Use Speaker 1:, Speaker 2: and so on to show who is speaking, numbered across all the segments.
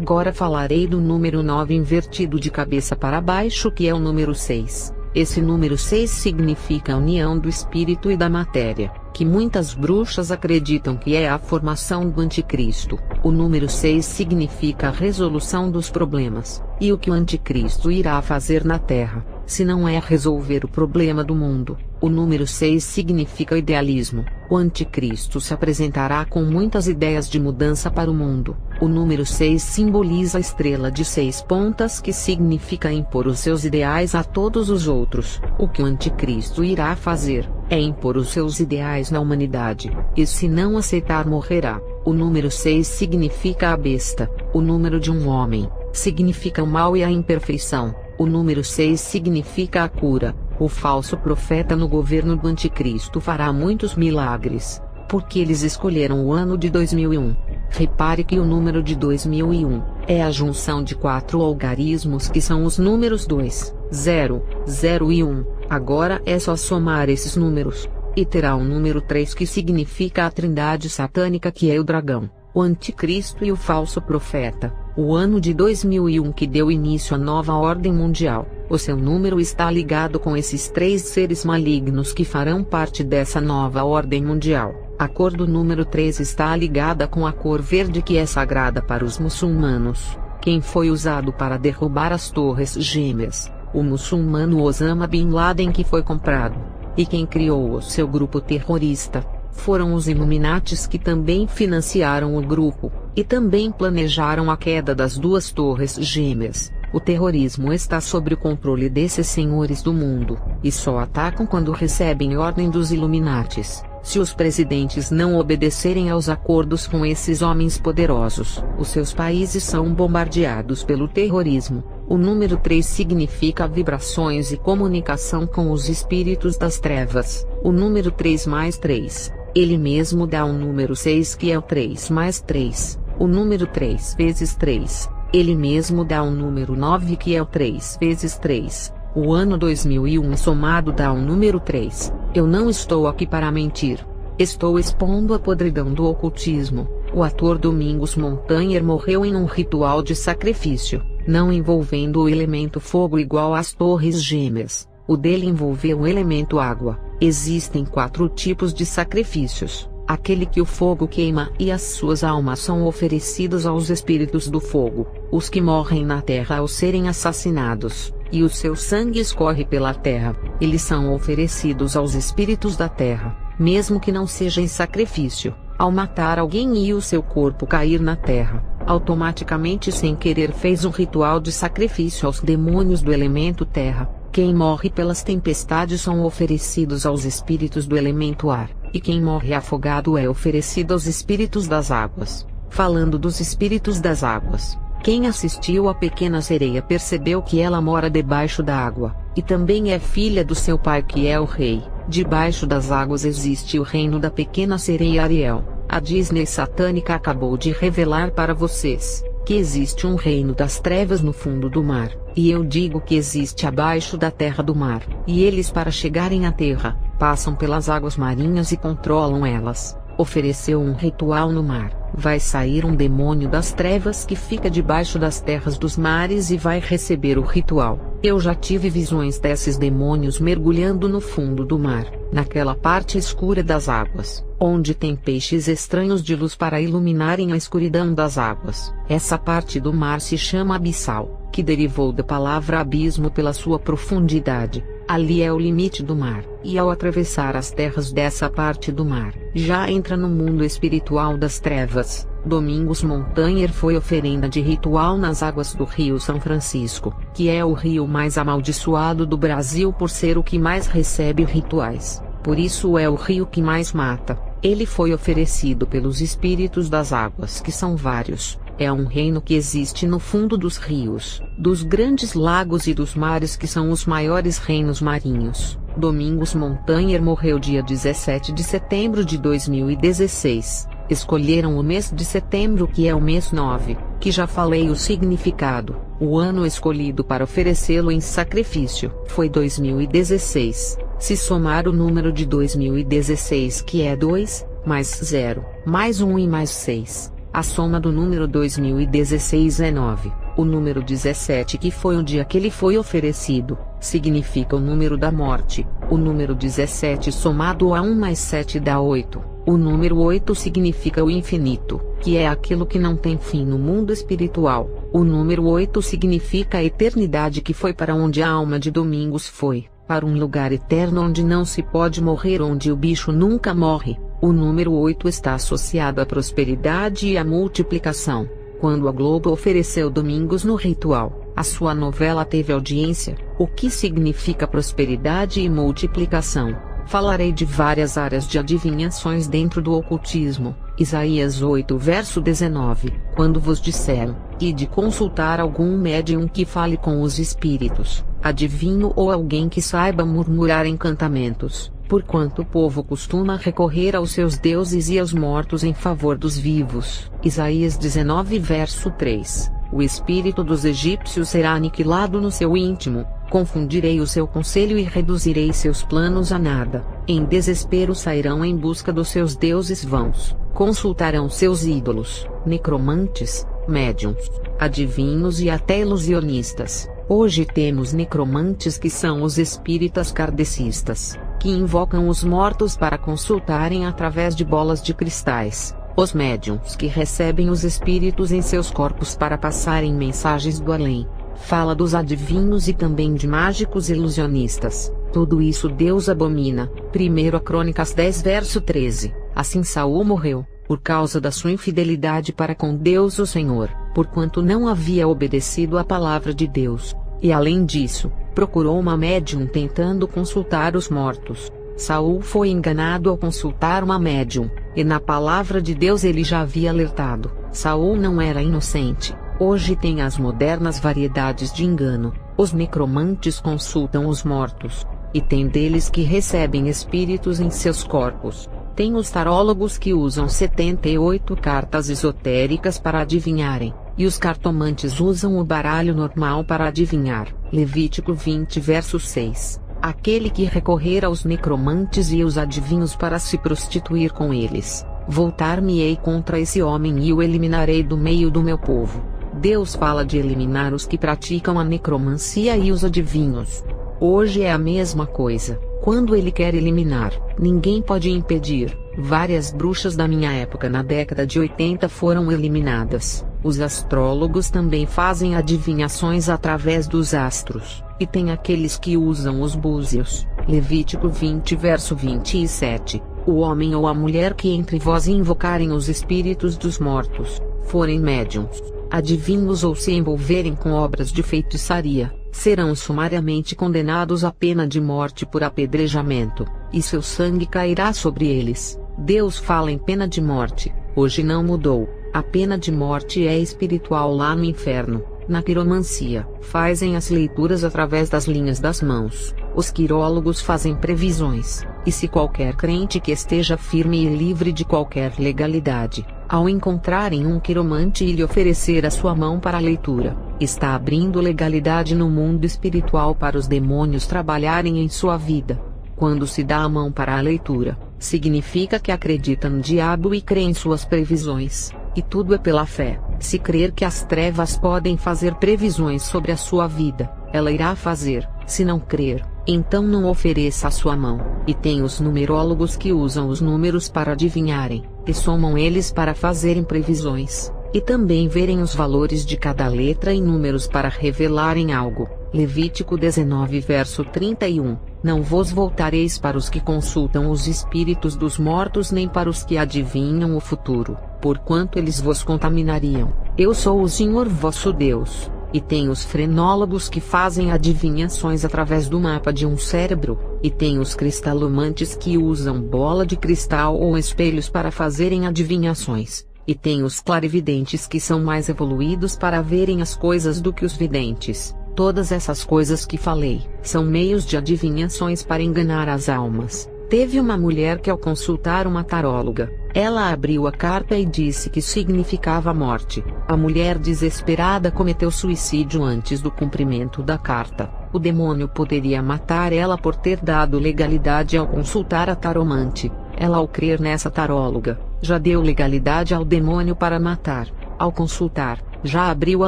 Speaker 1: Agora falarei do número 9 invertido de cabeça para baixo, que é o número 6. Esse número 6 significa a união do espírito e da matéria, que muitas bruxas acreditam que é a formação do anticristo. O número 6 significa a resolução dos problemas, e o que o anticristo irá fazer na Terra, se não é resolver o problema do mundo. O número 6 significa idealismo. O anticristo se apresentará com muitas ideias de mudança para o mundo. O número 6 simboliza a estrela de 6 pontas, que significa impor os seus ideais a todos os outros. O que o anticristo irá fazer é impor os seus ideais na humanidade, e se não aceitar morrerá. O número 6 significa a besta. O número de um homem significa o mal e a imperfeição. O número 6 significa a cura. O falso profeta no governo do anticristo fará muitos milagres, porque eles escolheram o ano de 2001. Repare que o número de 2001 é a junção de 4 algarismos, que são os números 2, 0, 0 e 1. Agora é só somar esses números, e terá o número 3, que significa a trindade satânica, que é o dragão, o anticristo e o falso profeta. O ano de 2001 que deu início à nova ordem mundial. O seu número está ligado com esses 3 seres malignos que farão parte dessa nova ordem mundial. A cor do número 3 está ligada com a cor verde, que é sagrada para os muçulmanos, quem foi usado para derrubar as Torres Gêmeas, o muçulmano Osama Bin Laden, que foi comprado, e quem criou o seu grupo terrorista foram os Illuminatis, que também financiaram o grupo, e também planejaram a queda das 2 Torres Gêmeas. O terrorismo está sob o controle desses senhores do mundo, e só atacam quando recebem ordem dos Illuminatis. Se os presidentes não obedecerem aos acordos com esses homens poderosos, os seus países são bombardeados pelo terrorismo. O número 3 significa vibrações e comunicação com os espíritos das trevas. O número 3 mais 3, ele mesmo dá um número 6, que é o 3 mais 3. O número 3 vezes 3, ele mesmo dá um número 9, que é o 3 vezes 3. O ano 2001 somado dá um número 3. Eu não estou aqui para mentir. Estou expondo a podridão do ocultismo. O ator Domingos Montanher morreu em um ritual de sacrifício, não envolvendo o elemento fogo igual às Torres Gêmeas. O dele envolveu o elemento água. Existem 4 tipos de sacrifícios: aquele que o fogo queima e as suas almas são oferecidas aos espíritos do fogo, os que morrem na terra ao serem assassinados, e o seu sangue escorre pela terra, eles são oferecidos aos espíritos da terra, mesmo que não seja em sacrifício. Ao matar alguém e o seu corpo cair na terra, automaticamente sem querer fez um ritual de sacrifício aos demônios do elemento terra. Quem morre pelas tempestades são oferecidos aos espíritos do elemento ar, e quem morre afogado é oferecido aos espíritos das águas. Falando dos espíritos das águas, quem assistiu à Pequena Sereia percebeu que ela mora debaixo da água, e também é filha do seu pai, que é o rei. Debaixo das águas existe o reino da Pequena Sereia Ariel. A Disney satânica acabou de revelar para vocês que existe um reino das trevas no fundo do mar, e eu digo que existe abaixo da terra do mar, e eles, para chegarem à terra, passam pelas águas marinhas e controlam elas. Ofereceu um ritual no mar, vai sair um demônio das trevas que fica debaixo das terras dos mares e vai receber o ritual. Eu já tive visões desses demônios mergulhando no fundo do mar, naquela parte escura das águas, onde tem peixes estranhos de luz para iluminarem a escuridão das águas. Essa parte do mar se chama abissal, que derivou da palavra abismo pela sua profundidade. Ali é o limite do mar, e ao atravessar as terras dessa parte do mar, já entra no mundo espiritual das trevas. Domingos Montanher foi oferenda de ritual nas águas do Rio São Francisco, que é o rio mais amaldiçoado do Brasil por ser o que mais recebe rituais, por isso é o rio que mais mata. Ele foi oferecido pelos espíritos das águas, que são vários. É um reino que existe no fundo dos rios, dos grandes lagos e dos mares, que são os maiores reinos marinhos. Domingos Montanher morreu dia 17 de setembro de 2016. Escolheram o mês de setembro, que é o mês 9, que já falei o significado. O ano escolhido para oferecê-lo em sacrifício foi 2016. Se somar o número de 2016, que é 2, mais 0, mais 1 e mais 6, A soma do número 2016 é 9. O número 17, que foi o dia que ele foi oferecido, significa o número da morte. O número 17 somado a 1 mais 7 dá 8. O número 8 significa o infinito, que é aquilo que não tem fim no mundo espiritual. O número 8 significa a eternidade, que foi para onde a alma de Domingos foi, para um lugar eterno onde não se pode morrer, onde o bicho nunca morre. O número 8 está associado à prosperidade e à multiplicação. Quando a Globo ofereceu Domingos no ritual, a sua novela teve audiência, o que significa prosperidade e multiplicação. Falarei de várias áreas de adivinhações dentro do ocultismo. Isaías 8 verso 19, quando vos disseram, ide consultar algum médium que fale com os espíritos, adivinho ou alguém que saiba murmurar encantamentos, porquanto o povo costuma recorrer aos seus deuses e aos mortos em favor dos vivos. Isaías 19 verso 3, o espírito dos egípcios será aniquilado no seu íntimo, confundirei o seu conselho e reduzirei seus planos a nada. Em desespero sairão em busca dos seus deuses vãos, consultarão seus ídolos, necromantes, médiuns, adivinhos e até ilusionistas. Hoje temos necromantes, que são os espíritas kardecistas, que invocam os mortos para consultarem através de bolas de cristais. Os médiuns, que recebem os espíritos em seus corpos para passarem mensagens do além. Fala dos adivinhos e também de mágicos ilusionistas. Tudo isso Deus abomina. 1 Crônicas 10 verso 13. Assim Saul morreu, por causa da sua infidelidade para com Deus o Senhor, porquanto não havia obedecido à palavra de Deus. E além disso, procurou uma médium tentando consultar os mortos. Saul foi enganado ao consultar uma médium, e na palavra de Deus ele já havia alertado. Saul não era inocente. Hoje tem as modernas variedades de engano. Os necromantes consultam os mortos, e tem deles que recebem espíritos em seus corpos. Tem os tarólogos que usam 78 cartas esotéricas para adivinharem, e os cartomantes usam o baralho normal para adivinhar. Levítico 20 verso 6. Aquele que recorrer aos necromantes e aos adivinhos para se prostituir com eles, voltar-me-ei contra esse homem e o eliminarei do meio do meu povo. Deus fala de eliminar os que praticam a necromancia e os adivinhos. Hoje é a mesma coisa. Quando ele quer eliminar, ninguém pode impedir. Várias bruxas da minha época na década de 80 foram eliminadas. Os astrólogos também fazem adivinhações através dos astros, e tem aqueles que usam os búzios. Levítico 20 verso 27. O homem ou a mulher que entre vós invocarem os espíritos dos mortos, forem médiuns, adivinhos ou se envolverem com obras de feitiçaria, serão sumariamente condenados à pena de morte por apedrejamento, e seu sangue cairá sobre eles. Deus fala em pena de morte, hoje não mudou. A pena de morte é espiritual lá no inferno. Na quiromancia, fazem as leituras através das linhas das mãos. Os quirólogos fazem previsões, e se qualquer crente que esteja firme e livre de qualquer legalidade, ao encontrarem um quiromante e lhe oferecer a sua mão para a leitura, está abrindo legalidade no mundo espiritual para os demônios trabalharem em sua vida. Quando se dá a mão para a leitura, significa que acredita no diabo e crê em suas previsões, e tudo é pela fé. Se crer que as trevas podem fazer previsões sobre a sua vida, ela irá fazer. Se não crer, então não ofereça a sua mão. E tem os numerólogos que usam os números para adivinharem, e somam eles para fazerem previsões, e também verem os valores de cada letra em números para revelarem algo. Levítico 19 verso 31. Não vos voltareis para os que consultam os espíritos dos mortos, nem para os que adivinham o futuro, porquanto eles vos contaminariam. Eu sou o Senhor vosso Deus. E tem os frenólogos que fazem adivinhações através do mapa de um cérebro, e tem os cristalomantes que usam bola de cristal ou espelhos para fazerem adivinhações, e tem os clarividentes que são mais evoluídos para verem as coisas do que os videntes. Todas essas coisas que falei, são meios de adivinhações para enganar as almas. Teve uma mulher que, ao consultar uma taróloga, ela abriu a carta e disse que significava morte. A mulher, desesperada, cometeu suicídio antes do cumprimento da carta. O demônio poderia matar ela por ter dado legalidade ao consultar a taromante. Ela, ao crer nessa taróloga, já deu legalidade ao demônio para matar. Ao consultar, já abriu a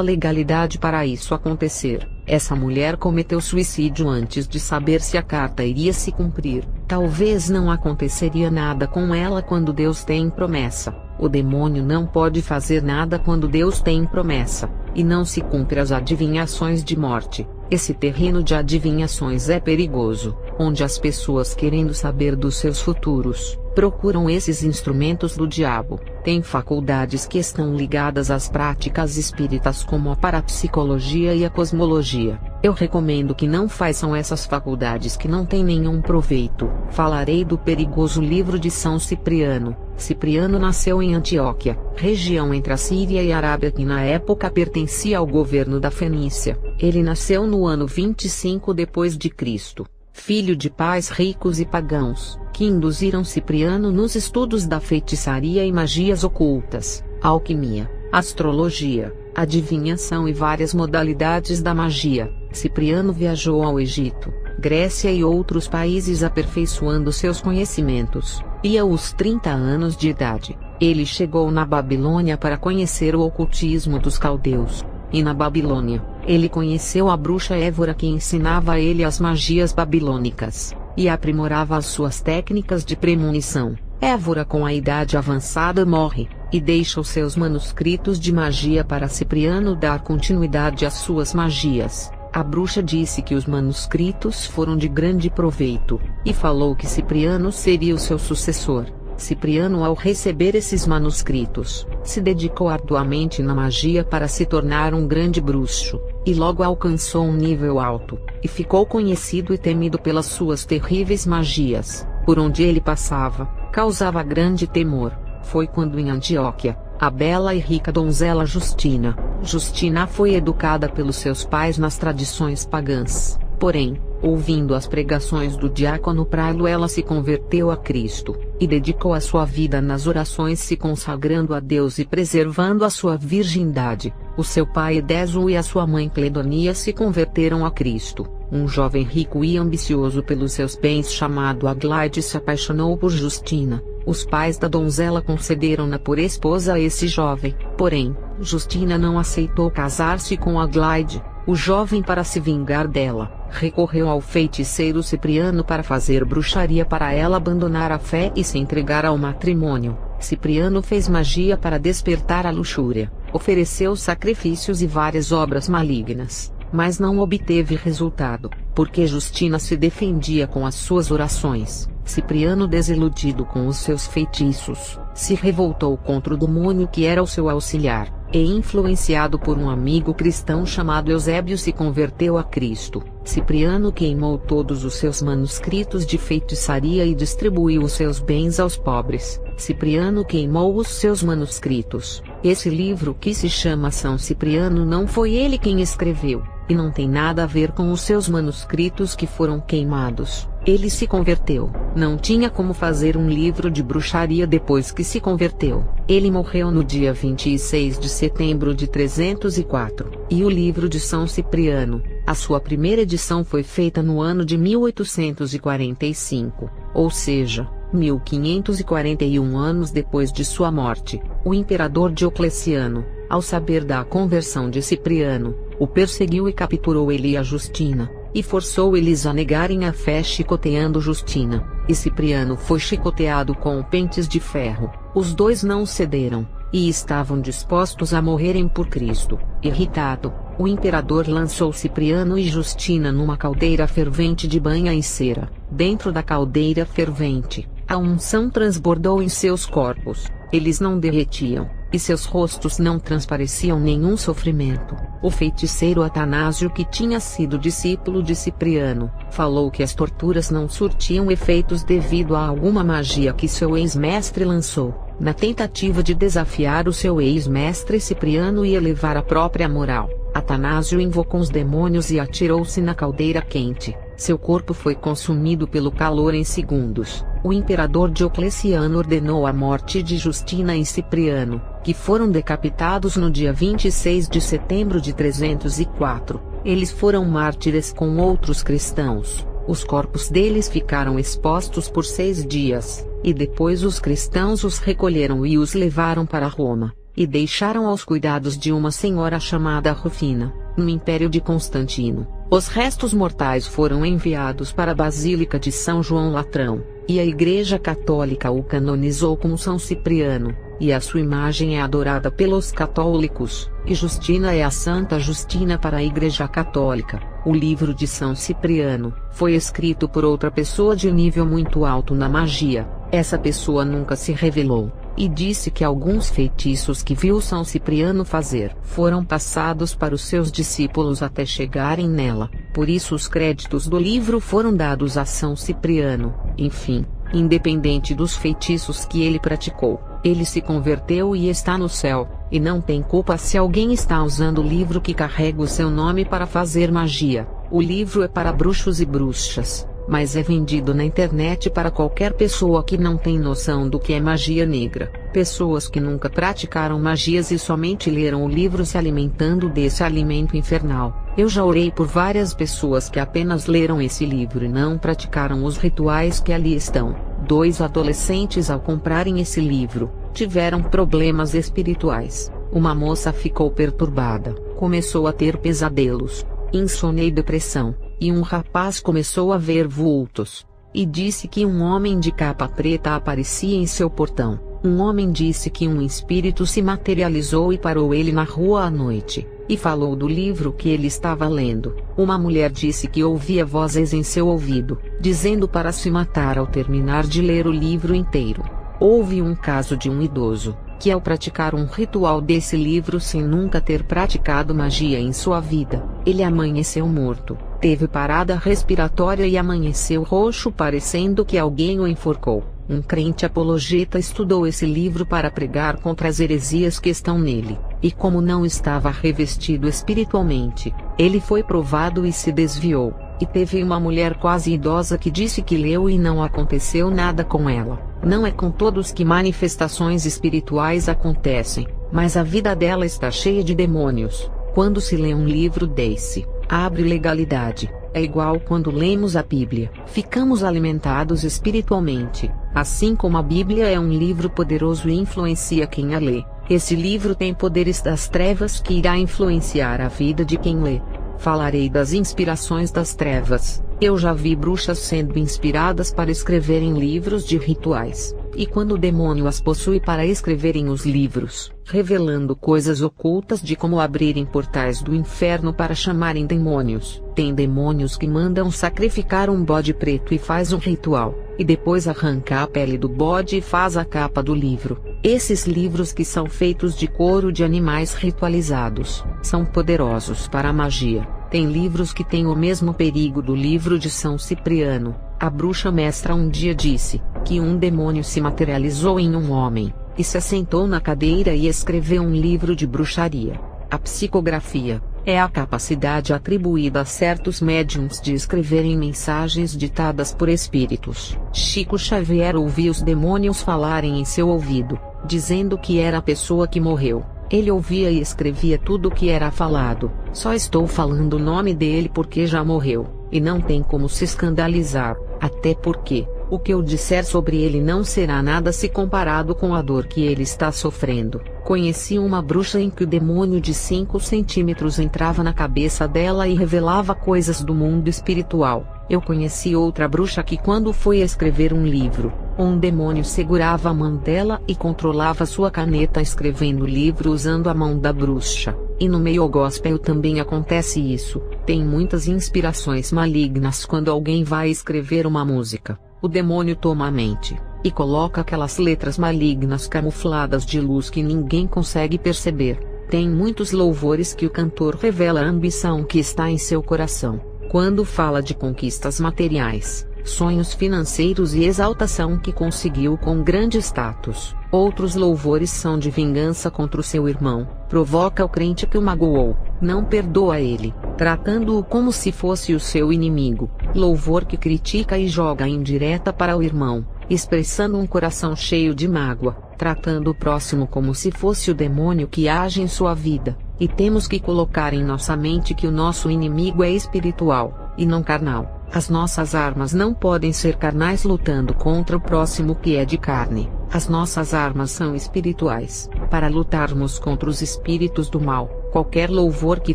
Speaker 1: legalidade para isso acontecer. Essa mulher cometeu suicídio antes de saber se a carta iria se cumprir. Talvez não aconteceria nada com ela quando Deus tem promessa. O demônio não pode fazer nada quando Deus tem promessa, e não se cumpre as adivinhações de morte. Esse terreno de adivinhações é perigoso, onde as pessoas, querendo saber dos seus futuros, procuram esses instrumentos do diabo. Tem faculdades que estão ligadas às práticas espíritas, como a parapsicologia e a cosmologia. Eu recomendo que não façam essas faculdades, que não têm nenhum proveito. Falarei do perigoso livro de São Cipriano. Cipriano nasceu em Antioquia, região entre a Síria e a Arábia, que na época pertencia ao governo da Fenícia. Ele nasceu no ano 25 depois de Cristo, filho de pais ricos e pagãos, que induziram Cipriano nos estudos da feitiçaria e magias ocultas, alquimia, astrologia, adivinhação e várias modalidades da magia. Cipriano viajou ao Egito, Grécia e outros países aperfeiçoando seus conhecimentos, e aos 30 anos de idade, ele chegou na Babilônia para conhecer o ocultismo dos caldeus. E na Babilônia, ele conheceu a bruxa Évora, que ensinava a ele as magias babilônicas, e aprimorava as suas técnicas de premonição. Évora, com a idade avançada, morre, e deixa os seus manuscritos de magia para Cipriano dar continuidade às suas magias. A bruxa disse que os manuscritos foram de grande proveito, e falou que Cipriano seria o seu sucessor. Cipriano, ao receber esses manuscritos, se dedicou arduamente na magia para se tornar um grande bruxo, e logo alcançou um nível alto, e ficou conhecido e temido pelas suas terríveis magias. Por onde ele passava, causava grande temor. Foi quando em Antioquia, a bela e rica donzela Justina foi educada pelos seus pais nas tradições pagãs. Porém, ouvindo as pregações do diácono Pralo, ela se converteu a Cristo, e dedicou a sua vida nas orações, se consagrando a Deus e preservando a sua virgindade. O seu pai Edésio e a sua mãe Cledonia se converteram a Cristo. Um jovem rico e ambicioso pelos seus bens chamado Aglaide se apaixonou por Justina. Os pais da donzela concederam-na por esposa a esse jovem, porém, Justina não aceitou casar-se com Aglaide. O jovem, para se vingar dela, recorreu ao feiticeiro Cipriano para fazer bruxaria para ela abandonar a fé e se entregar ao matrimônio. Cipriano fez magia para despertar a luxúria, ofereceu sacrifícios e várias obras malignas, mas não obteve resultado, porque Justina se defendia com as suas orações. Cipriano, desiludido com os seus feitiços, se revoltou contra o demônio que era o seu auxiliar, e influenciado por um amigo cristão chamado Eusébio, se converteu a Cristo. Cipriano queimou todos os seus manuscritos de feitiçaria e distribuiu os seus bens aos pobres. Cipriano queimou os seus manuscritos. Esse livro, que se chama São Cipriano, não foi ele quem escreveu, e não tem nada a ver com os seus manuscritos que foram queimados. Ele se converteu, não tinha como fazer um livro de bruxaria depois que se converteu. Ele morreu no dia 26 de setembro de 304, e o livro de São Cipriano, a sua primeira edição, foi feita no ano de 1845, ou seja, 1541 anos depois de sua morte. O imperador Diocleciano, ao saber da conversão de Cipriano, o perseguiu e capturou ele e a Justina, e forçou eles a negarem a fé, chicoteando Justina, e Cipriano foi chicoteado com pentes de ferro. Os dois não cederam, e estavam dispostos a morrerem por Cristo. Irritado, o imperador lançou Cipriano e Justina numa caldeira fervente de banha e cera. Dentro da caldeira fervente, a unção transbordou em seus corpos. Eles não derretiam, e seus rostos não transpareciam nenhum sofrimento. O feiticeiro Atanásio, que tinha sido discípulo de Cipriano, falou que as torturas não surtiam efeitos devido a alguma magia que seu ex-mestre lançou. Na tentativa de desafiar o seu ex-mestre Cipriano e elevar a própria moral, Atanásio invocou os demônios e atirou-se na caldeira quente. Seu corpo foi consumido pelo calor em segundos. O imperador Diocleciano ordenou a morte de Justina e Cipriano, que foram decapitados no dia 26 de setembro de 304. Eles foram mártires com outros cristãos, Os corpos deles ficaram expostos por 6 dias, e depois os cristãos os recolheram e os levaram para Roma, e deixaram aos cuidados de uma senhora chamada Rufina, no Império de Constantino. Os restos mortais foram enviados para a Basílica de São João Latrão, e a Igreja Católica o canonizou como São Cipriano, e a sua imagem é adorada pelos católicos, e Justina é a Santa Justina para a Igreja Católica. O livro de São Cipriano foi escrito por outra pessoa de nível muito alto na magia. Essa pessoa nunca se revelou, e disse que alguns feitiços que viu São Cipriano fazer foram passados para os seus discípulos até chegarem nela. Por isso os créditos do livro foram dados a São Cipriano. Enfim, independente dos feitiços que ele praticou, ele se converteu e está no céu, e não tem culpa se alguém está usando o livro que carrega o seu nome para fazer magia. O livro é para bruxos e bruxas, mas é vendido na internet para qualquer pessoa que não tem noção do que é magia negra. Pessoas que nunca praticaram magias e somente leram o livro se alimentando desse alimento infernal. Eu já orei por várias pessoas que apenas leram esse livro e não praticaram os rituais que ali estão. 2 adolescentes, ao comprarem esse livro, tiveram problemas espirituais. Uma moça ficou perturbada, começou a ter pesadelos, insônia e depressão, e um rapaz começou a ver vultos, e disse que um homem de capa preta aparecia em seu portão. Um homem disse que um espírito se materializou e parou ele na rua à noite, e falou do livro que ele estava lendo. Uma mulher disse que ouvia vozes em seu ouvido, dizendo para se matar ao terminar de ler o livro inteiro. Houve um caso de um idoso, que ao praticar um ritual desse livro sem nunca ter praticado magia em sua vida, ele amanheceu morto, teve parada respiratória e amanheceu roxo parecendo que alguém o enforcou. Um crente apologeta estudou esse livro para pregar contra as heresias que estão nele, e como não estava revestido espiritualmente, ele foi provado e se desviou. E teve uma mulher quase idosa que disse que leu e não aconteceu nada com ela. Não é com todos que manifestações espirituais acontecem, mas a vida dela está cheia de demônios. Quando se lê um livro desse, abre legalidade. É igual quando lemos a Bíblia, ficamos alimentados espiritualmente. Assim como a Bíblia é um livro poderoso e influencia quem a lê, esse livro tem poderes das trevas que irá influenciar a vida de quem lê. Falarei das inspirações das trevas. Eu já vi bruxas sendo inspiradas para escreverem livros de rituais, e quando o demônio as possui para escreverem os livros, revelando coisas ocultas de como abrirem portais do inferno para chamarem demônios. Tem demônios que mandam sacrificar um bode preto e faz um ritual, e depois arranca a pele do bode e faz a capa do livro. Esses livros que são feitos de couro de animais ritualizados, são poderosos para a magia. Tem livros que têm o mesmo perigo do livro de São Cipriano. A bruxa mestra um dia disse que um demônio se materializou em um homem, e se assentou na cadeira e escreveu um livro de bruxaria. A psicografia é a capacidade atribuída a certos médiuns de escreverem mensagens ditadas por espíritos. Chico Xavier ouvia os demônios falarem em seu ouvido, dizendo que era a pessoa que morreu. Ele ouvia e escrevia tudo o que era falado. Só estou falando o nome dele porque já morreu, e não tem como se escandalizar, até porque o que eu disser sobre ele não será nada se comparado com a dor que ele está sofrendo. Conheci uma bruxa em que o demônio de 5 centímetros entrava na cabeça dela e revelava coisas do mundo espiritual. Eu conheci outra bruxa que, quando foi escrever um livro, um demônio segurava a mão dela e controlava sua caneta escrevendo o livro usando a mão da bruxa. E no meio gospel também acontece isso. Tem muitas inspirações malignas quando alguém vai escrever uma música. O demônio toma a mente e coloca aquelas letras malignas camufladas de luz que ninguém consegue perceber. Tem muitos louvores que o cantor revela a ambição que está em seu coração. Quando fala de conquistas materiais, sonhos financeiros e exaltação que conseguiu com grande status. Outros louvores são de vingança contra o seu irmão. Provoca o crente que o magoou, não perdoa ele, tratando-o como se fosse o seu inimigo. Louvor que critica e joga indireta para o irmão, expressando um coração cheio de mágoa, tratando o próximo como se fosse o demônio que age em sua vida. E temos que colocar em nossa mente que o nosso inimigo é espiritual, e não carnal. As nossas armas não podem ser carnais lutando contra o próximo que é de carne. As nossas armas são espirituais, para lutarmos contra os espíritos do mal. Qualquer louvor que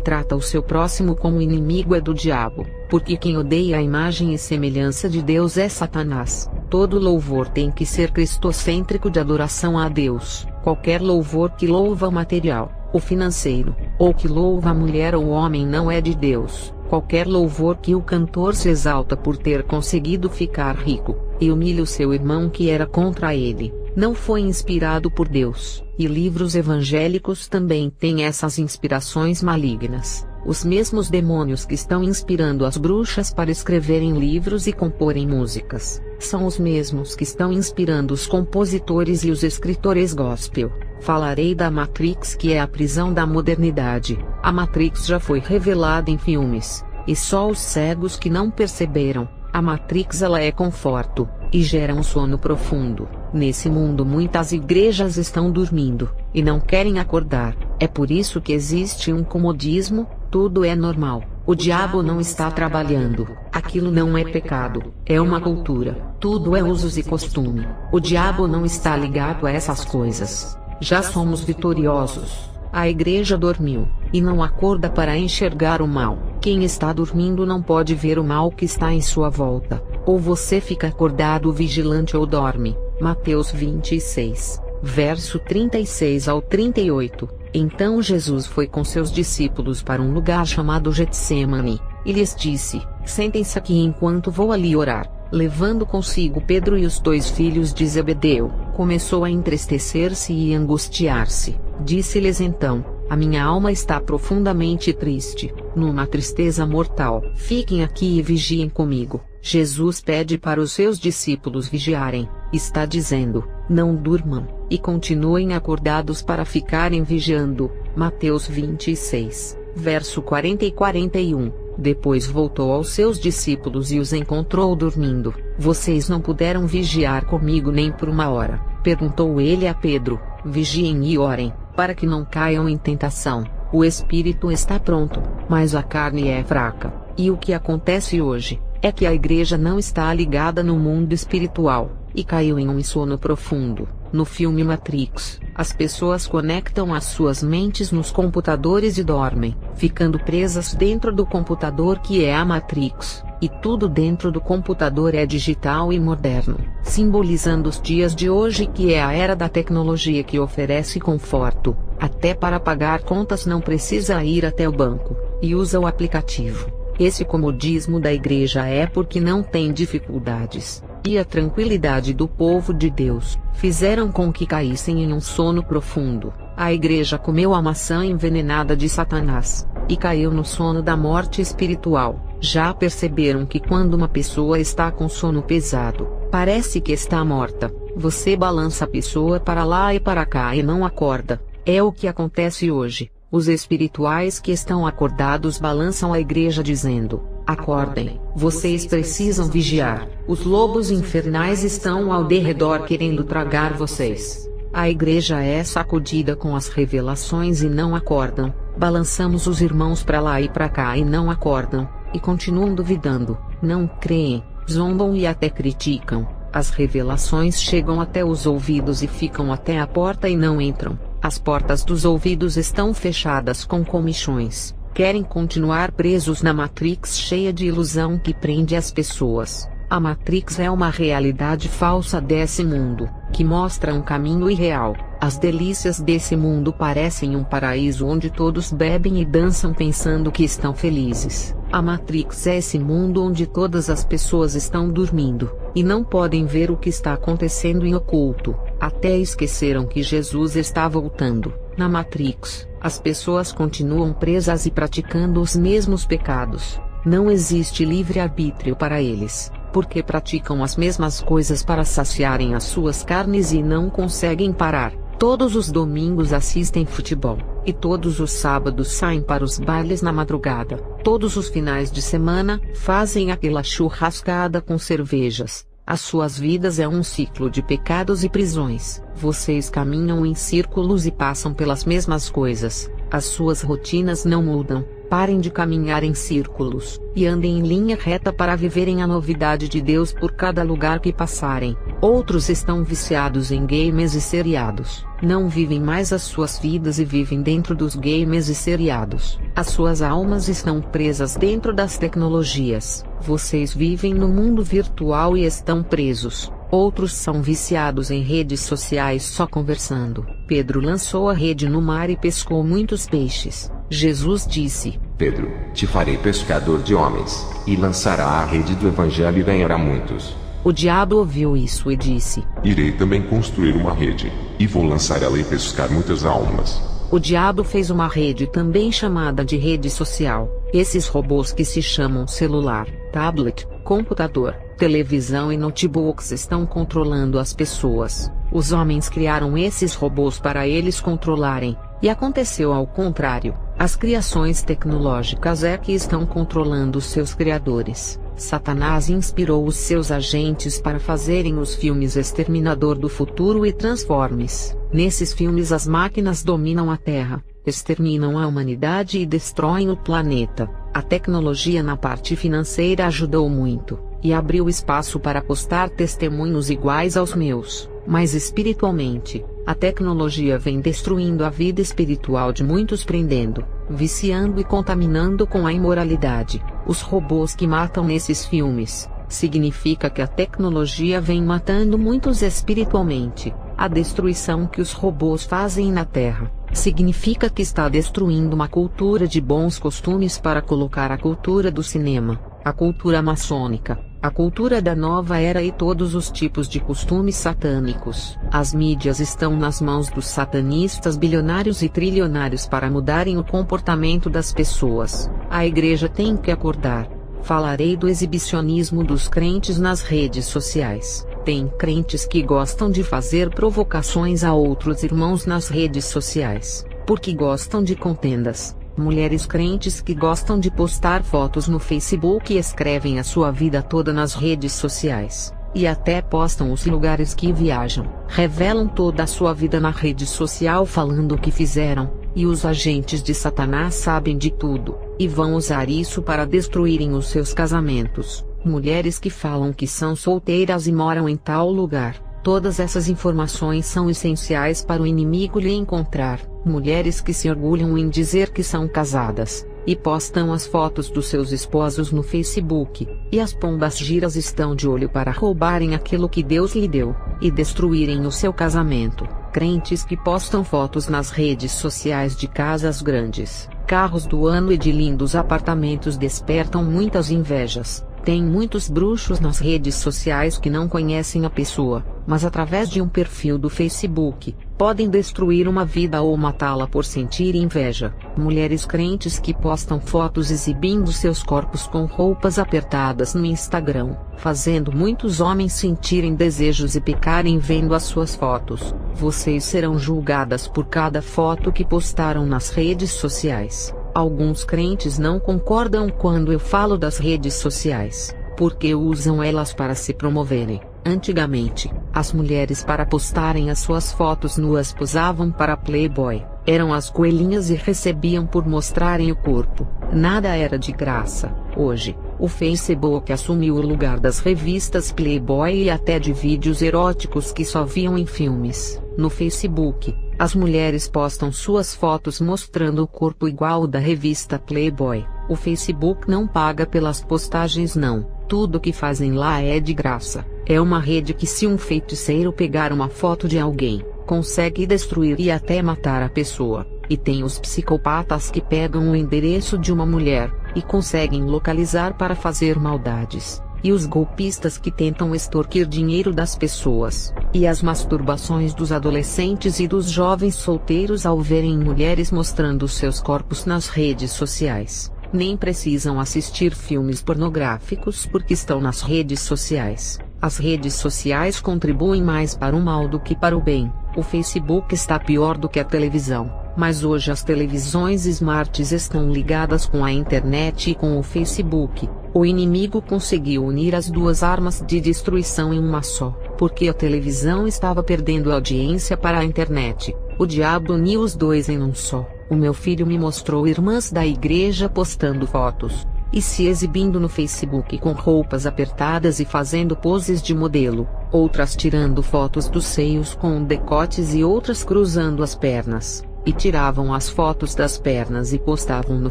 Speaker 1: trata o seu próximo como inimigo é do diabo, porque quem odeia a imagem e semelhança de Deus é Satanás. Todo louvor tem que ser cristocêntrico de adoração a Deus. Qualquer louvor que louva o material, o financeiro, ou que louva a mulher ou o homem não é de Deus. Qualquer louvor que o cantor se exalta por ter conseguido ficar rico, e humilha o seu irmão que era contra ele, não foi inspirado por Deus. E livros evangélicos também têm essas inspirações malignas. Os mesmos demônios que estão inspirando as bruxas para escreverem livros e comporem músicas, são os mesmos que estão inspirando os compositores e os escritores gospel. Falarei da Matrix, que é a prisão da modernidade. A Matrix já foi revelada em filmes, e só os cegos que não perceberam. A Matrix ela é conforto, e gera um sono profundo. Nesse mundo muitas igrejas estão dormindo, e não querem acordar. É por isso que existe um comodismo, tudo é normal. O diabo não está trabalhando, aquilo não é pecado, é uma cultura, tudo é usos e costume. O diabo não está ligado a essas coisas. Já somos vitoriosos. A igreja dormiu, e não acorda para enxergar o mal. Quem está dormindo não pode ver o mal que está em sua volta. Ou você fica acordado vigilante ou dorme. Mateus 26, verso 36 ao 38. Então Jesus foi com seus discípulos para um lugar chamado Getsêmani, e lhes disse: sentem-se aqui enquanto vou ali orar. Levando consigo Pedro e os 2 filhos de Zebedeu, começou a entristecer-se e angustiar-se. Disse-lhes então: a minha alma está profundamente triste, numa tristeza mortal. Fiquem aqui e vigiem comigo. Jesus pede para os seus discípulos vigiarem. Está dizendo: não durmam, e continuem acordados para ficarem vigiando. Mateus 26, verso 40 e 41. Depois voltou aos seus discípulos e os encontrou dormindo. Vocês não puderam vigiar comigo nem por uma hora? Perguntou ele a Pedro. Vigiem e orem, para que não caiam em tentação. O espírito está pronto, mas a carne é fraca. E o que acontece hoje é que a igreja não está ligada no mundo espiritual, e caiu em um sono profundo. No filme Matrix, as pessoas conectam as suas mentes nos computadores e dormem, ficando presas dentro do computador que é a Matrix, e tudo dentro do computador é digital e moderno, simbolizando os dias de hoje, que é a era da tecnologia que oferece conforto. Até para pagar contas não precisa ir até o banco, e usa o aplicativo. Esse comodismo da igreja é porque não tem dificuldades, e a tranquilidade do povo de Deus fizeram com que caíssem em um sono profundo. A igreja comeu a maçã envenenada de Satanás, e caiu no sono da morte espiritual. Já perceberam que quando uma pessoa está com sono pesado, parece que está morta? Você balança a pessoa para lá e para cá e não acorda. É o que acontece hoje. Os espirituais que estão acordados balançam a igreja dizendo: acordem, vocês precisam vigiar. Os lobos infernais estão ao derredor querendo tragar vocês. A igreja é sacudida com as revelações e não acordam. Balançamos os irmãos para lá e para cá e não acordam, e continuam duvidando, não creem, zombam e até criticam. As revelações chegam até os ouvidos e ficam até a porta e não entram. As portas dos ouvidos estão fechadas com comichões. Querem continuar presos na Matrix cheia de ilusão que prende as pessoas. A Matrix é uma realidade falsa desse mundo, que mostra um caminho irreal. As delícias desse mundo parecem um paraíso onde todos bebem e dançam pensando que estão felizes. A Matrix é esse mundo onde todas as pessoas estão dormindo, e não podem ver o que está acontecendo em oculto. Até esqueceram que Jesus está voltando. Na Matrix, as pessoas continuam presas e praticando os mesmos pecados. Não existe livre-arbítrio para eles, porque praticam as mesmas coisas para saciarem as suas carnes e não conseguem parar. Todos os domingos assistem futebol, e todos os sábados saem para os bailes na madrugada. Todos os finais de semana fazem aquela churrascada com cervejas. As suas vidas é um ciclo de pecados e prisões. Vocês caminham em círculos e passam pelas mesmas coisas. As suas rotinas não mudam. Parem de caminhar em círculos, e andem em linha reta para viverem a novidade de Deus por cada lugar que passarem. Outros estão viciados em games e seriados. Não vivem mais as suas vidas e vivem dentro dos games e seriados. As suas almas estão presas dentro das tecnologias. Vocês vivem no mundo virtual e estão presos. Outros são viciados em redes sociais só conversando. Pedro lançou a rede no mar e pescou muitos peixes. Jesus disse:
Speaker 2: Pedro, te farei pescador de homens, e lançará a rede do evangelho e ganhará muitos.
Speaker 1: O diabo ouviu isso e disse:
Speaker 3: Irei também construir uma rede, e vou lançar ela e pescar muitas almas.
Speaker 1: O diabo fez uma rede também chamada de rede social. Esses robôs que se chamam celular, tablet, computador, televisão e notebooks estão controlando as pessoas. Os homens criaram esses robôs para eles controlarem, e aconteceu ao contrário. As criações tecnológicas é que estão controlando seus criadores. Satanás inspirou os seus agentes para fazerem os filmes Exterminador do Futuro e Transformers. Nesses filmes as máquinas dominam a Terra, exterminam a humanidade e destroem o planeta. A tecnologia na parte financeira ajudou muito, e abriu espaço para postar testemunhos iguais aos meus. Mas espiritualmente, a tecnologia vem destruindo a vida espiritual de muitos, prendendo, viciando e contaminando com a imoralidade. Os robôs que matam nesses filmes, significa que a tecnologia vem matando muitos espiritualmente. A destruição que os robôs fazem na Terra, significa que está destruindo uma cultura de bons costumes para colocar a cultura do cinema, a cultura maçônica, a cultura da nova era e todos os tipos de costumes satânicos. As mídias estão nas mãos dos satanistas bilionários e trilionários para mudarem o comportamento das pessoas. A igreja tem que acordar. Falarei do exibicionismo dos crentes nas redes sociais. Tem crentes que gostam de fazer provocações a outros irmãos nas redes sociais, porque gostam de contendas. Mulheres crentes que gostam de postar fotos no Facebook e escrevem a sua vida toda nas redes sociais, e até postam os lugares que viajam. Revelam toda a sua vida na rede social falando o que fizeram, e os agentes de Satanás sabem de tudo, e vão usar isso para destruírem os seus casamentos. Mulheres que falam que são solteiras e moram em tal lugar. Todas essas informações são essenciais para o inimigo lhe encontrar. Mulheres que se orgulham em dizer que são casadas, e postam as fotos dos seus esposos no Facebook, e as pombas giras estão de olho para roubarem aquilo que Deus lhe deu, e destruírem o seu casamento. Crentes que postam fotos nas redes sociais de casas grandes, carros do ano e de lindos apartamentos despertam muitas invejas. Tem muitos bruxos nas redes sociais que não conhecem a pessoa, mas através de um perfil do Facebook, podem destruir uma vida ou matá-la por sentir inveja. Mulheres crentes que postam fotos exibindo seus corpos com roupas apertadas no Instagram, fazendo muitos homens sentirem desejos e pecarem vendo as suas fotos. Vocês serão julgadas por cada foto que postaram nas redes sociais. Alguns crentes não concordam quando eu falo das redes sociais, porque usam elas para se promoverem. Antigamente, as mulheres para postarem as suas fotos nuas posavam para Playboy, eram as coelhinhas e recebiam por mostrarem o corpo. Nada era de graça. Hoje, o Facebook assumiu o lugar das revistas Playboy e até de vídeos eróticos que só viam em filmes. No Facebook, as mulheres postam suas fotos mostrando o corpo igual ao da revista Playboy. O Facebook não paga pelas postagens não, tudo que fazem lá é de graça. É uma rede que se um feiticeiro pegar uma foto de alguém, consegue destruir e até matar a pessoa. E tem os psicopatas que pegam o endereço de uma mulher, e conseguem localizar para fazer maldades. E os golpistas que tentam extorquir dinheiro das pessoas, e as masturbações dos adolescentes e dos jovens solteiros ao verem mulheres mostrando seus corpos nas redes sociais. Nem precisam assistir filmes pornográficos porque estão nas redes sociais. As redes sociais contribuem mais para o mal do que para o bem. O Facebook está pior do que a televisão, mas hoje as televisões smarts estão ligadas com a internet e com o Facebook. O inimigo conseguiu unir as duas armas de destruição em uma só, porque a televisão estava perdendo audiência para a internet. O diabo uniu os dois em um só. O meu filho me mostrou irmãs da igreja postando fotos e se exibindo no Facebook com roupas apertadas e fazendo poses de modelo, outras tirando fotos dos seios com decotes e outras cruzando as pernas, e tiravam as fotos das pernas e postavam no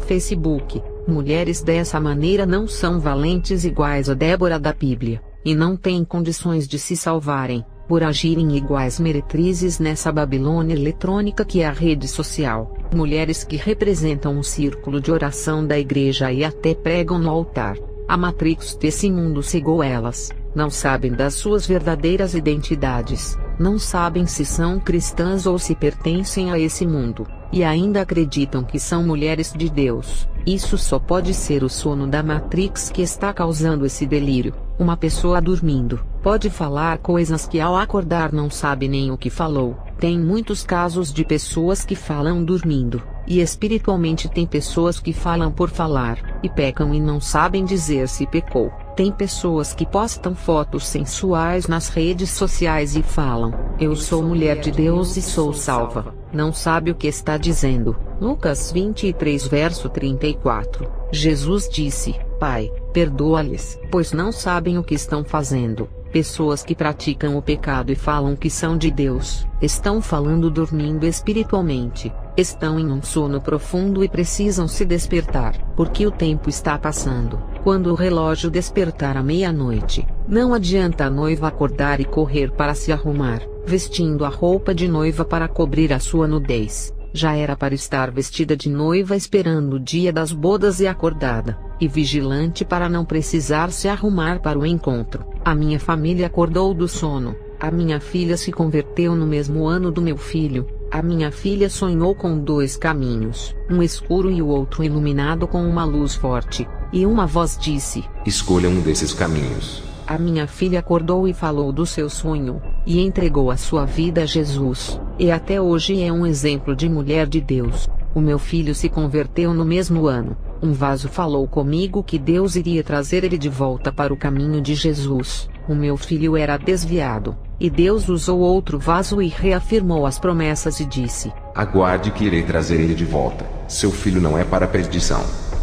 Speaker 1: Facebook. Mulheres dessa maneira não são valentes iguais a Débora da Bíblia, e não têm condições de se salvarem, por agirem iguais meretrizes nessa Babilônia eletrônica que é a rede social. Mulheres que representam um círculo de oração da igreja e até pregam no altar. A Matrix desse mundo cegou elas, não sabem das suas verdadeiras identidades, não sabem se são cristãs ou se pertencem a esse mundo, e ainda acreditam que são mulheres de Deus. Isso só pode ser o sono da Matrix que está causando esse delírio. Uma pessoa dormindo pode falar coisas que ao acordar não sabe nem o que falou. Tem muitos casos de pessoas que falam dormindo, e espiritualmente tem pessoas que falam por falar, e pecam e não sabem dizer se pecou. Tem pessoas que postam fotos sensuais nas redes sociais e falam: eu sou mulher de Deus e sou salva. Não sabe o que está dizendo. Lucas 23 verso 34. Jesus disse: Pai, perdoa-lhes, pois não sabem o que estão fazendo. Pessoas que praticam o pecado e falam que são de Deus, estão falando dormindo espiritualmente, estão em um sono profundo e precisam se despertar, porque o tempo está passando. Quando o relógio despertar à meia-noite, não adianta a noiva acordar e correr para se arrumar, vestindo a roupa de noiva para cobrir a sua nudez. Já era para estar vestida de noiva esperando o dia das bodas e acordada, e vigilante para não precisar se arrumar para o encontro. A minha família acordou do sono, a minha filha se converteu no mesmo ano do meu filho, a minha filha sonhou com dois caminhos, um escuro e o outro iluminado com uma luz forte, e uma voz disse:
Speaker 2: escolha um desses caminhos.
Speaker 1: A minha filha acordou e falou do seu sonho, e entregou a sua vida a Jesus, e até hoje é um exemplo de mulher de Deus. O meu filho se converteu no mesmo ano. Um vaso falou comigo que Deus iria trazer ele de volta para o caminho de Jesus. O meu filho era desviado, e Deus usou outro vaso e reafirmou as promessas e disse:
Speaker 2: aguarde que irei trazer ele de volta. Seu filho não é para a perdição.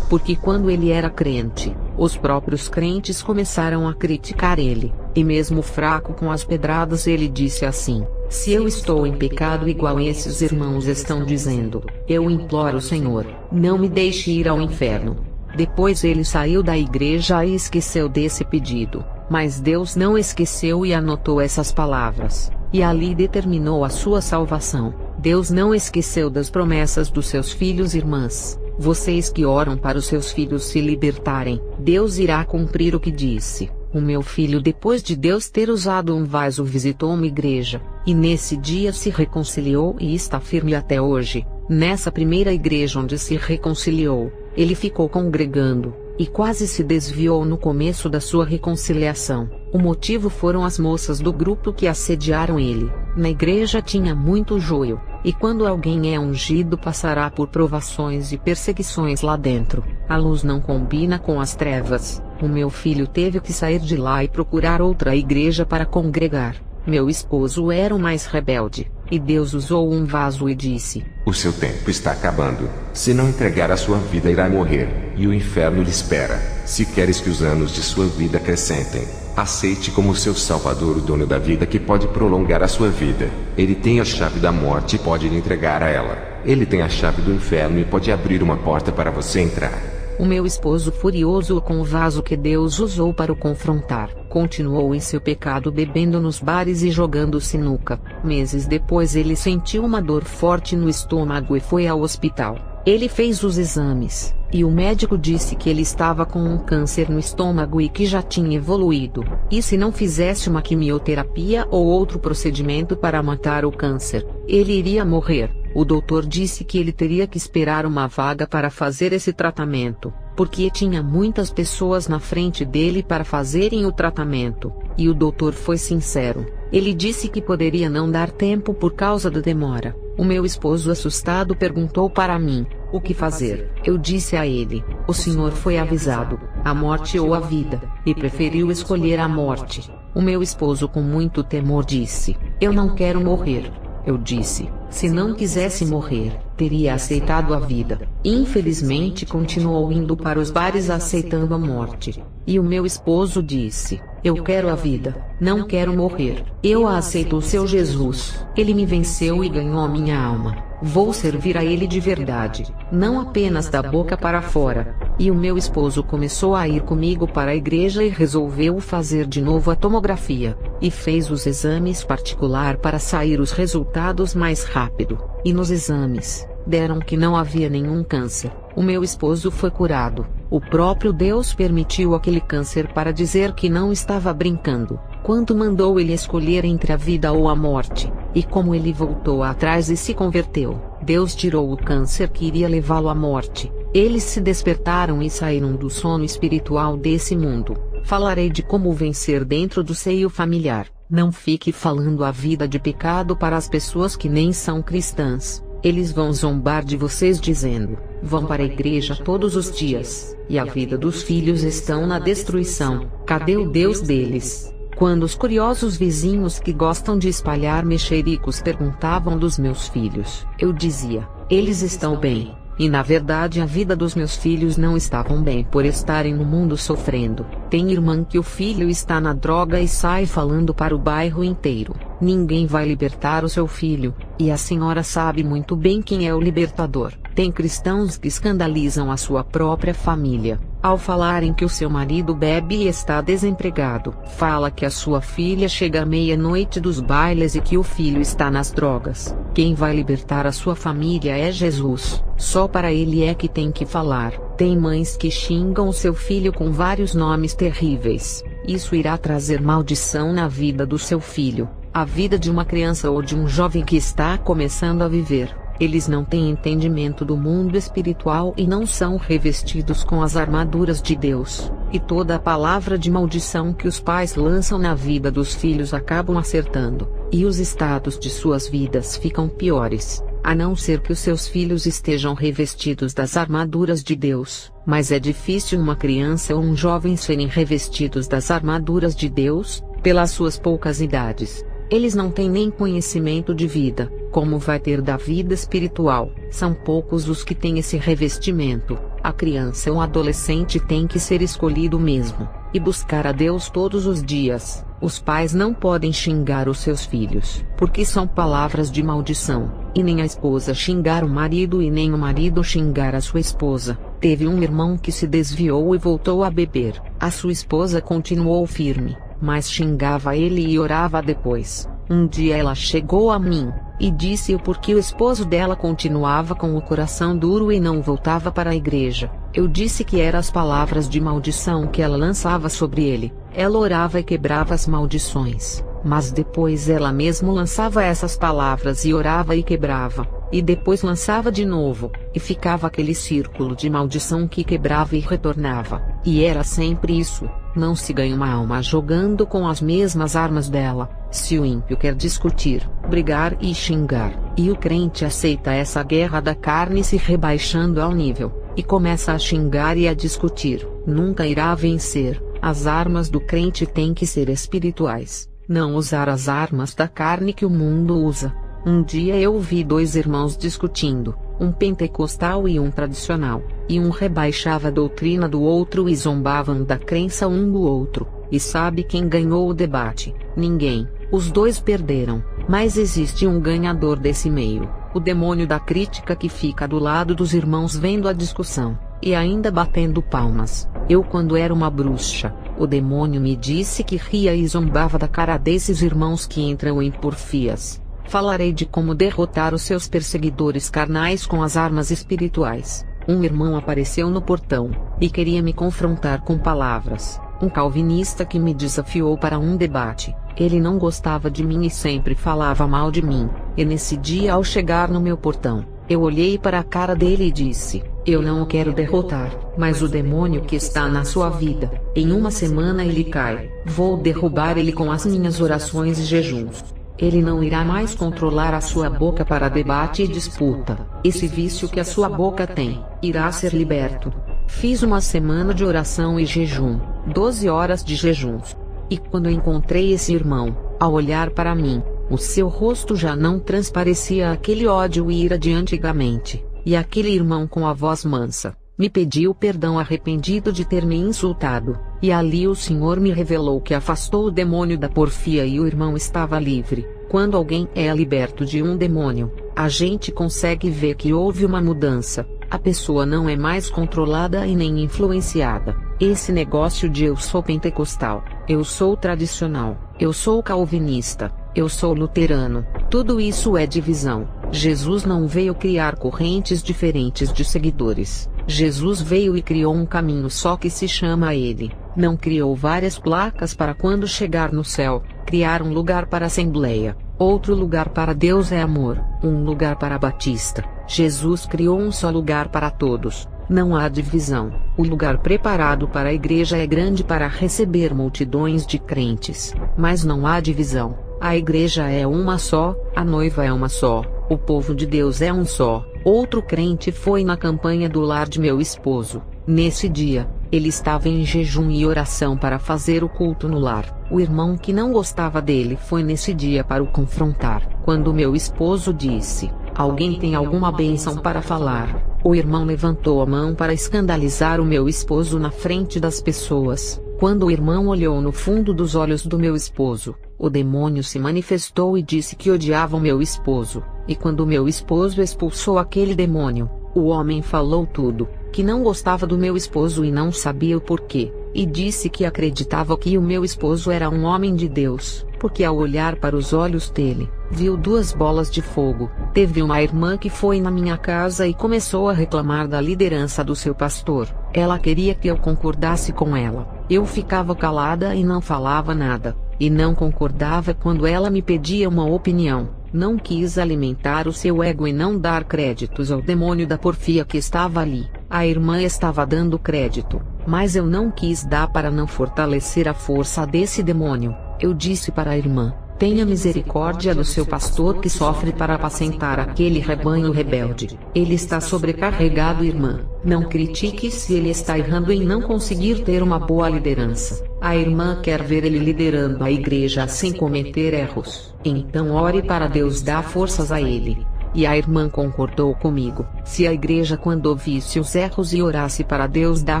Speaker 1: Porque quando ele era crente, os próprios crentes começaram a criticar ele, e mesmo fraco com as pedradas ele disse assim: se eu estou em pecado igual esses irmãos estão dizendo, eu imploro, Senhor, não me deixe ir ao inferno. Depois ele saiu da igreja e esqueceu desse pedido, mas Deus não esqueceu e anotou essas palavras, e ali determinou a sua salvação. Deus não esqueceu das promessas dos seus filhos e irmãs. Vocês que oram para os seus filhos se libertarem, Deus irá cumprir o que disse. O meu filho, depois de Deus ter usado um vaso, visitou uma igreja, e nesse dia se reconciliou e está firme até hoje. Nessa primeira igreja onde se reconciliou, ele ficou congregando, e quase se desviou no começo da sua reconciliação. O motivo foram as moças do grupo que assediaram ele. Na igreja tinha muito joio, e quando alguém é ungido passará por provações e perseguições lá dentro. A luz não combina com as trevas. O meu filho teve que sair de lá e procurar outra igreja para congregar. Meu esposo era o mais rebelde, e Deus usou um vaso e disse:
Speaker 2: o seu tempo está acabando. Se não entregar a sua vida, irá morrer, e o inferno lhe espera. Se queres que os anos de sua vida acrescentem, aceite como seu Salvador o dono da vida que pode prolongar a sua vida. Ele tem a chave da morte e pode lhe entregar a ela. Ele tem a chave do inferno e pode abrir uma porta para você entrar.
Speaker 1: O meu esposo, furioso com o vaso que Deus usou para o confrontar, continuou em seu pecado, bebendo nos bares e jogando sinuca. Meses depois ele sentiu uma dor forte no estômago e foi ao hospital. Ele fez os exames, e o médico disse que ele estava com um câncer no estômago e que já tinha evoluído, e se não fizesse uma quimioterapia ou outro procedimento para matar o câncer, ele iria morrer. O doutor disse que ele teria que esperar uma vaga para fazer esse tratamento, porque tinha muitas pessoas na frente dele para fazerem o tratamento, e o doutor foi sincero. Ele disse que poderia não dar tempo por causa da demora. O meu esposo, assustado, perguntou para mim: o que fazer? Eu disse a ele: o senhor foi avisado, a morte ou a vida, e preferiu escolher a morte. O meu esposo, com muito temor, disse: eu não quero morrer. Eu disse: se não quisesse morrer, teria aceitado a vida. Infelizmente continuou indo para os bares aceitando a morte. E o meu esposo disse: eu quero a vida, não quero morrer. Eu aceito o seu Jesus. Ele me venceu e ganhou a minha alma. Vou servir a ele de verdade, não apenas da boca para fora. E o meu esposo começou a ir comigo para a igreja e resolveu fazer de novo a tomografia. E fez os exames particular para sair os resultados mais rápido. E nos exames, deram que não havia nenhum câncer. O meu esposo foi curado. O próprio Deus permitiu aquele câncer para dizer que não estava brincando, quando mandou ele escolher entre a vida ou a morte. E como ele voltou atrás e se converteu, Deus tirou o câncer que iria levá-lo à morte. Eles se despertaram e saíram do sono espiritual desse mundo. Falarei de como vencer dentro do seio familiar. Não fique falando a vida de pecado para as pessoas que nem são cristãs. Eles vão zombar de vocês dizendo: vão para a igreja todos os dias, e a vida dos filhos estão na destruição. Cadê o Deus deles? Quando os curiosos vizinhos que gostam de espalhar mexericos perguntavam dos meus filhos, eu dizia: eles estão bem. E na verdade a vida dos meus filhos não estavam bem por estarem no mundo sofrendo. Tem irmã que o filho está na droga e sai falando para o bairro inteiro: ninguém vai libertar o seu filho. E a senhora sabe muito bem quem é o libertador. Tem cristãos que escandalizam a sua própria família, ao falarem que o seu marido bebe e está desempregado. Fala que a sua filha chega à meia-noite dos bailes e que o filho está nas drogas. Quem vai libertar a sua família é Jesus. Só para ele é que tem que falar. Tem mães que xingam seu filho com vários nomes terríveis. Isso irá trazer maldição na vida do seu filho, a vida de uma criança ou de um jovem que está começando a viver. Eles não têm entendimento do mundo espiritual e não são revestidos com as armaduras de Deus. E toda a palavra de maldição que os pais lançam na vida dos filhos acabam acertando. E os estados de suas vidas ficam piores, a não ser que os seus filhos estejam revestidos das armaduras de Deus. Mas é difícil uma criança ou um jovem serem revestidos das armaduras de Deus, pelas suas poucas idades. Eles não têm nem conhecimento de vida. Como vai ter da vida espiritual? São poucos os que têm esse revestimento. A criança ou adolescente tem que ser escolhido mesmo, e buscar a Deus todos os dias. Os pais não podem xingar os seus filhos, porque são palavras de maldição, e nem a esposa xingar o marido e nem o marido xingar a sua esposa. Teve um irmão que se desviou e voltou a beber. A sua esposa continuou firme, mas xingava ele e orava depois. Um dia ela chegou a mim e disse o porquê o esposo dela continuava com o coração duro e não voltava para a igreja. Eu disse que eram as palavras de maldição que ela lançava sobre ele. Ela orava e quebrava as maldições, mas depois ela mesma lançava essas palavras e orava e quebrava, e depois lançava de novo, e ficava aquele círculo de maldição que quebrava e retornava. E era sempre isso. Não se ganha uma alma jogando com as mesmas armas dela. Se o ímpio quer discutir, brigar e xingar, e o crente aceita essa guerra da carne se rebaixando ao nível, e começa a xingar e a discutir, nunca irá vencer. As armas do crente têm que ser espirituais, não usar as armas da carne que o mundo usa. Um dia eu vi dois irmãos discutindo, um pentecostal e um tradicional, e um rebaixava a doutrina do outro e zombavam da crença um do outro. E sabe quem ganhou o debate? Ninguém. Os dois perderam. Mas existe um ganhador desse meio, o demônio da crítica que fica do lado dos irmãos vendo a discussão, e ainda batendo palmas. Eu, quando era uma bruxa, o demônio me disse que ria e zombava da cara desses irmãos que entram em porfias. Falarei de como derrotar os seus perseguidores carnais com as armas espirituais. Um irmão apareceu no portão, e queria me confrontar com palavras. Um calvinista que me desafiou para um debate. Ele não gostava de mim e sempre falava mal de mim. E nesse dia, ao chegar no meu portão, eu olhei para a cara dele e disse: eu não o quero derrotar, mas o demônio que está na sua vida, em uma semana ele cai. Vou derrubar ele com as minhas orações e jejuns. Ele não irá mais controlar a sua boca para debate e disputa. Esse vício que a sua boca tem, irá ser liberto. Fiz uma semana de oração e jejum, 12 horas de jejuns. E quando encontrei esse irmão, ao olhar para mim, O seu rosto já não transparecia aquele ódio e ira de antigamente, e aquele irmão com a voz mansa me pediu perdão arrependido de ter me insultado, e ali o Senhor me revelou que afastou o demônio da porfia e o irmão estava livre. Quando alguém é liberto de um demônio, a gente consegue ver que houve uma mudança, a pessoa não é mais controlada e nem influenciada. Esse negócio de eu sou pentecostal, eu sou tradicional, eu sou calvinista, eu sou luterano, tudo isso é divisão. Jesus não veio criar correntes diferentes de seguidores. Jesus veio e criou um caminho só que se chama Ele. Não criou várias placas para quando chegar no céu, criar um lugar para a Assembleia, outro lugar para Deus é amor, um lugar para Batista. Jesus criou um só lugar para todos. Não há divisão. O lugar preparado para a igreja é grande para receber multidões de crentes, mas não há divisão. A igreja é uma só, a noiva é uma só, o povo de Deus é um só. Outro crente foi na campanha do lar de meu esposo. Nesse dia, ele estava em jejum e oração para fazer o culto no lar. O irmão que não gostava dele foi nesse dia para o confrontar. Quando meu esposo disse: "Alguém tem alguma bênção para falar?", o irmão levantou a mão para escandalizar o meu esposo na frente das pessoas. Quando o irmão olhou no fundo dos olhos do meu esposo, o demônio se manifestou e disse que odiava o meu esposo. E quando meu esposo expulsou aquele demônio, o homem falou tudo, que não gostava do meu esposo e não sabia o porquê, e disse que acreditava que o meu esposo era um homem de Deus, porque ao olhar para os olhos dele, viu duas bolas de fogo. Teve uma irmã que foi na minha casa e começou a reclamar da liderança do seu pastor. Ela queria que eu concordasse com ela. Eu ficava calada e não falava nada, e não concordava quando ela me pedia uma opinião. Não quis alimentar o seu ego e não dar créditos ao demônio da porfia que estava ali. A irmã estava dando crédito, mas eu não quis dar para não fortalecer a força desse demônio. Eu disse para a irmã: "Tenha misericórdia do seu pastor que sofre para apacentar aquele rebanho rebelde. Ele está sobrecarregado, irmã. Não critique se ele está errando em não conseguir ter uma boa liderança. A irmã quer ver ele liderando a igreja sem cometer erros. Então ore para Deus dar forças a ele." E a irmã concordou comigo. Se a igreja quando ouvisse os erros e orasse para Deus dar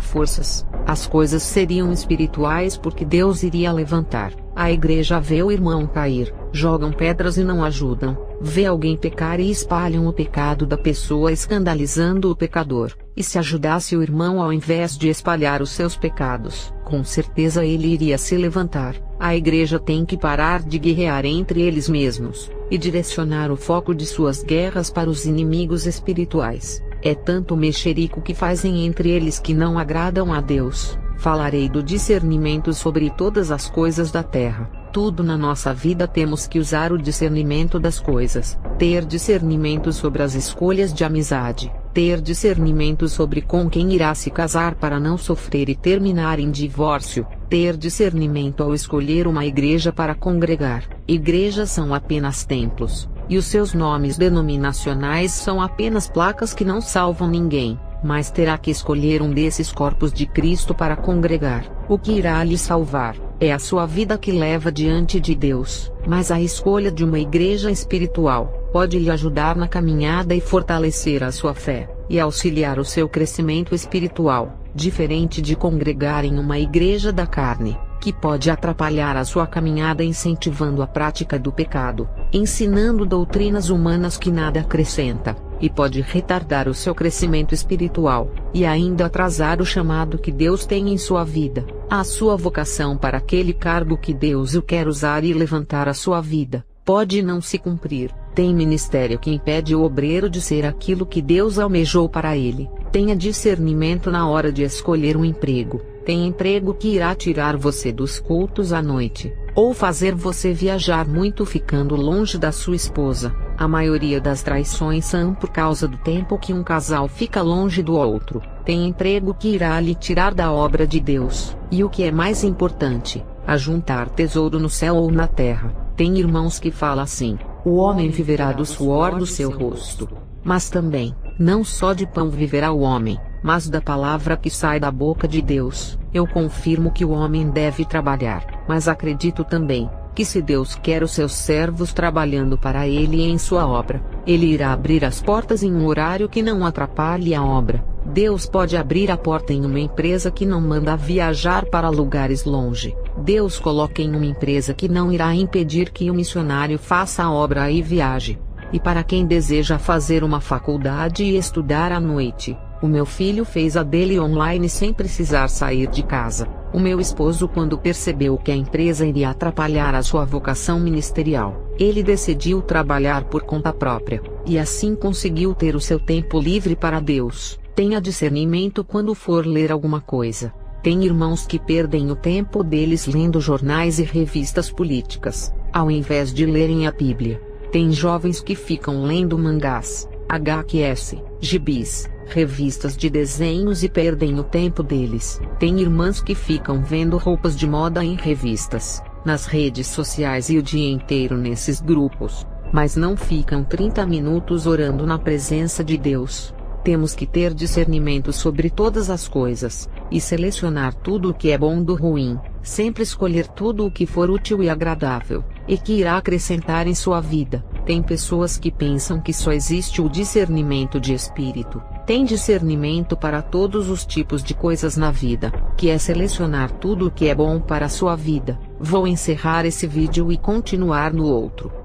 Speaker 1: forças, as coisas seriam espirituais porque Deus iria levantar. A igreja vê o irmão cair, jogam pedras e não ajudam, vê alguém pecar e espalham o pecado da pessoa escandalizando o pecador. E se ajudasse o irmão ao invés de espalhar os seus pecados, com certeza ele iria se levantar. A igreja tem que parar de guerrear entre eles mesmos, e direcionar o foco de suas guerras para os inimigos espirituais. É tanto mexerico que fazem entre eles que não agradam a Deus. Falarei do discernimento sobre todas as coisas da terra. Tudo na nossa vida temos que usar o discernimento das coisas. Ter discernimento sobre as escolhas de amizade. Ter discernimento sobre com quem irá se casar para não sofrer e terminar em divórcio. Ter discernimento ao escolher uma igreja para congregar. Igrejas são apenas templos, e os seus nomes denominacionais são apenas placas que não salvam ninguém. Mas terá que escolher um desses corpos de Cristo para congregar. O que irá lhe salvar é a sua vida que leva diante de Deus. Mas a escolha de uma igreja espiritual pode lhe ajudar na caminhada e fortalecer a sua fé, e auxiliar o seu crescimento espiritual, diferente de congregar em uma igreja da carne, que pode atrapalhar a sua caminhada incentivando a prática do pecado, ensinando doutrinas humanas que nada acrescenta, e pode retardar o seu crescimento espiritual, e ainda atrasar o chamado que Deus tem em sua vida, a sua vocação para aquele cargo que Deus o quer usar e levantar a sua vida, pode não se cumprir. Tem ministério que impede o obreiro de ser aquilo que Deus almejou para ele. Tenha discernimento na hora de escolher um emprego. Tem emprego que irá tirar você dos cultos à noite, ou fazer você viajar muito ficando longe da sua esposa. A maioria das traições são por causa do tempo que um casal fica longe do outro. Tem emprego que irá lhe tirar da obra de Deus. E o que é mais importante, ajuntar tesouro no céu ou na terra. Tem irmãos que falam assim: o homem viverá do suor do seu rosto. Mas também, não só de pão viverá o homem, mas da palavra que sai da boca de Deus. Eu confirmo que o homem deve trabalhar, mas acredito também que se Deus quer os seus servos trabalhando para Ele em sua obra, Ele irá abrir as portas em um horário que não atrapalhe a obra. Deus pode abrir a porta em uma empresa que não manda viajar para lugares longe. Deus coloca em uma empresa que não irá impedir que o missionário faça a obra e viaje. E para quem deseja fazer uma faculdade e estudar à noite, o meu filho fez a dele online sem precisar sair de casa. O meu esposo, quando percebeu que a empresa iria atrapalhar a sua vocação ministerial, ele decidiu trabalhar por conta própria, e assim conseguiu ter o seu tempo livre para Deus. Tenha discernimento quando for ler alguma coisa. Tem irmãos que perdem o tempo deles lendo jornais e revistas políticas, ao invés de lerem a Bíblia. Tem jovens que ficam lendo mangás, HQS, gibis, revistas de desenhos e perdem o tempo deles. Tem irmãs que ficam vendo roupas de moda em revistas, nas redes sociais e o dia inteiro nesses grupos, mas não ficam 30 minutos orando na presença de Deus. Temos que ter discernimento sobre todas as coisas, e selecionar tudo o que é bom do ruim, sempre escolher tudo o que for útil e agradável, e que irá acrescentar em sua vida. Tem pessoas que pensam que só existe o discernimento de espírito. Tem discernimento para todos os tipos de coisas na vida, que é selecionar tudo o que é bom para a sua vida. Vou encerrar esse vídeo e continuar no outro.